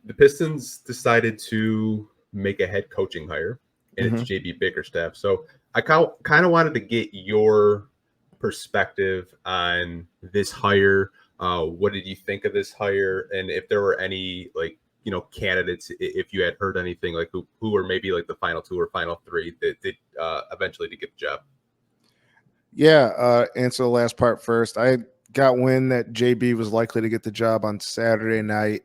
the Pistons decided to make a head coaching hire, and it's Mhm. JB Bickerstaff. So I kind of wanted to get your perspective on this hire. What did you think of this hire, and if there were any candidates, if you had heard anything like who were maybe like the final two or final three that did eventually to get the job? Yeah, answer the last part first. I got wind that JB was likely to get the job on Saturday night.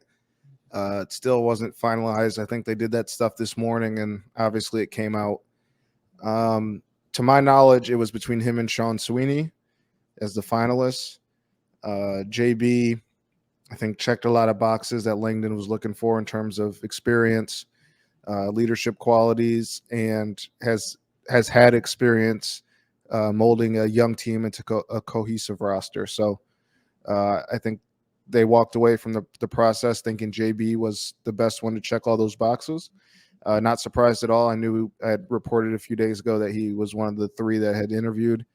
It still wasn't finalized. I think they did that stuff this morning, and obviously it came out. To my knowledge, it was between him and Sean Sweeney as the finalists. JB, I think, checked a lot of boxes that Langdon was looking for in terms of experience, leadership qualities, and has had experience molding a young team into a cohesive roster. So I think they walked away from the process thinking JB was the best one to check all those boxes. Not surprised at all. I knew I had reported a few days ago that he was one of the three that had interviewed.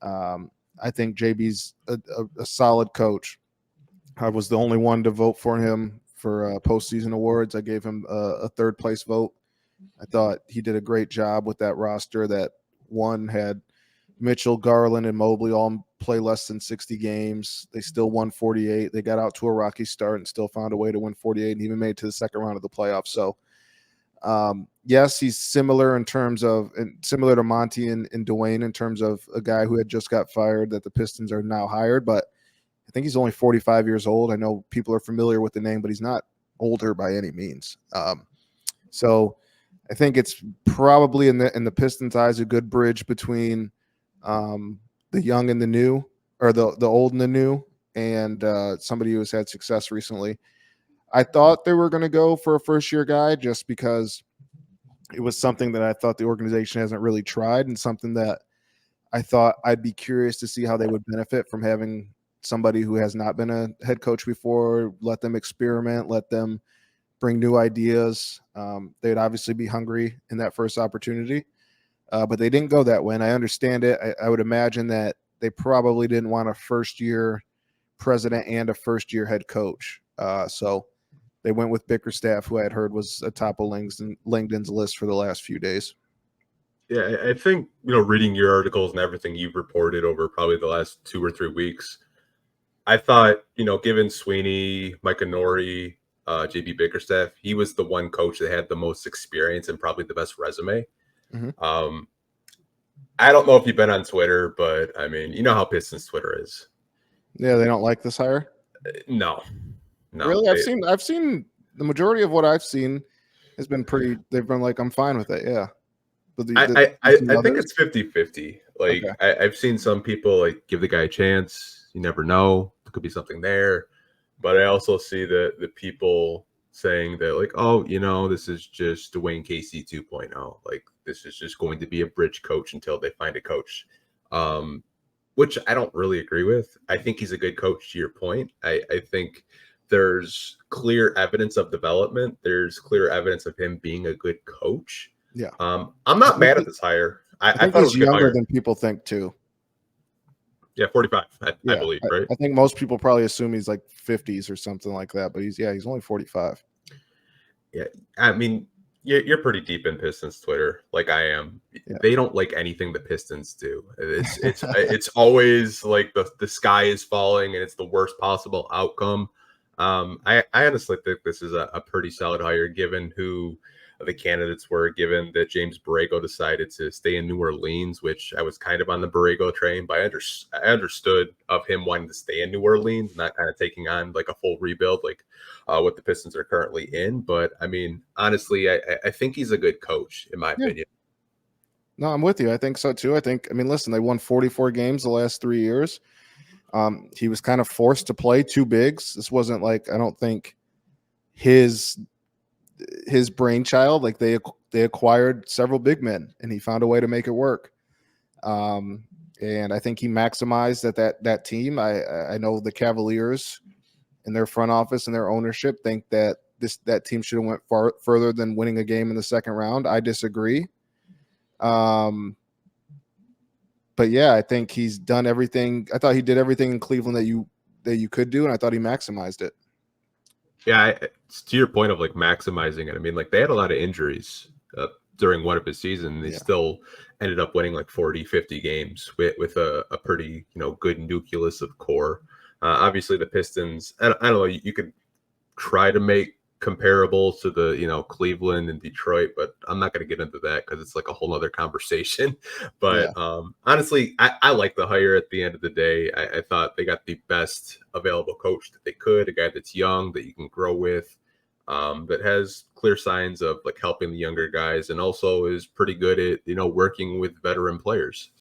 I think JB's a solid coach. I was the only one to vote for him for postseason awards. I gave him a third place vote. I thought he did a great job with that roster that one had Mitchell, Garland, and Mobley all play less than 60 games. They still won 48. They got out to a rocky start and still found a way to win 48 and even made it to the second round of the playoffs. So, yes, he's similar in terms of, and similar to Monty and Dwayne in terms of a guy who had just got fired that the Pistons are now hired. But I think he's only 45 years old. I know people are familiar with the name, but he's not older by any means. So I think it's probably in the Pistons' eyes a good bridge between the young and the new, or the old and the new, and somebody who has had success recently. I thought they were going to go for a first-year guy just because it was something that I thought the organization hasn't really tried, and something that I thought I'd be curious to see how they would benefit from having somebody who has not been a head coach before, let them experiment, let them bring new ideas. They'd obviously be hungry in that first opportunity, but they didn't go that way. And I understand it. I would imagine that they probably didn't want a first-year president and a first-year head coach. So they went with Bickerstaff, who I had heard was atop of Langdon's list for the last few days. Yeah, I think, reading your articles and everything you've reported over probably the last 2 or 3 weeks, I thought, given Sweeney, Mike Nori, JB Bickerstaff, he was the one coach that had the most experience and probably the best resume. Mm-hmm. I don't know if you've been on Twitter, but I mean, you know how Pistons Twitter is. Yeah, they don't like this hire. No. Really, I've seen the majority of what I've seen has been pretty. They've been like, I'm fine with it. Yeah. But I think it's 50-50. Like, okay. I've seen some people like give the guy a chance. You never know. There could be something there. But I also see the people saying that, like, oh, this is just Dwayne Casey 2.0. Like, this is just going to be a bridge coach until they find a coach. Which I don't really agree with. I think he's a good coach, to your point. I think there's clear evidence of development. There's clear evidence of him being a good coach. Yeah. I'm not mad at this hire. I think thought it he's was a good younger hire. than people think too. Yeah, 45, I believe, right? I think most people probably assume he's like 50s or something like that, but he's only 45. Yeah, I mean, you're pretty deep in Pistons Twitter, like I am. Yeah. They don't like anything the Pistons do. It's always like the sky is falling and it's the worst possible outcome. I honestly think this is a pretty solid hire, given who the candidates were, given that James Borrego decided to stay in New Orleans, which I was kind of on the Borrego train, but I understood of him wanting to stay in New Orleans, not kind of taking on like a full rebuild like what the Pistons are currently in. But I mean, honestly, I think he's a good coach, in my opinion. No, I'm with you. I think so too. I mean, listen, they won 44 games the last 3 years. He was kind of forced to play two bigs. This wasn't like, I don't think his brainchild. Like they acquired several big men, and he found a way to make it work. And I think he maximized that team. I know the Cavaliers and their front office and their ownership think that that team should have went far further than winning a game in the second round. I disagree. But yeah, I think he's done everything. I thought he did everything in Cleveland that you could do, and I thought he maximized it. Yeah, it's to your point of like maximizing it. I mean, like they had a lot of injuries during one of his seasons. They Yeah. still ended up winning like 40, 50 games with a pretty, good nucleus of core. Obviously, the Pistons, I don't know, you could try to make comparables to the Cleveland and Detroit, but I'm not going to get into that because it's like a whole other conversation. Yeah. But honestly, I like the hire at the end of the day. I thought they got the best available coach that they could, a guy that's young that you can grow with, that has clear signs of like helping the younger guys, and also is pretty good at working with veteran players.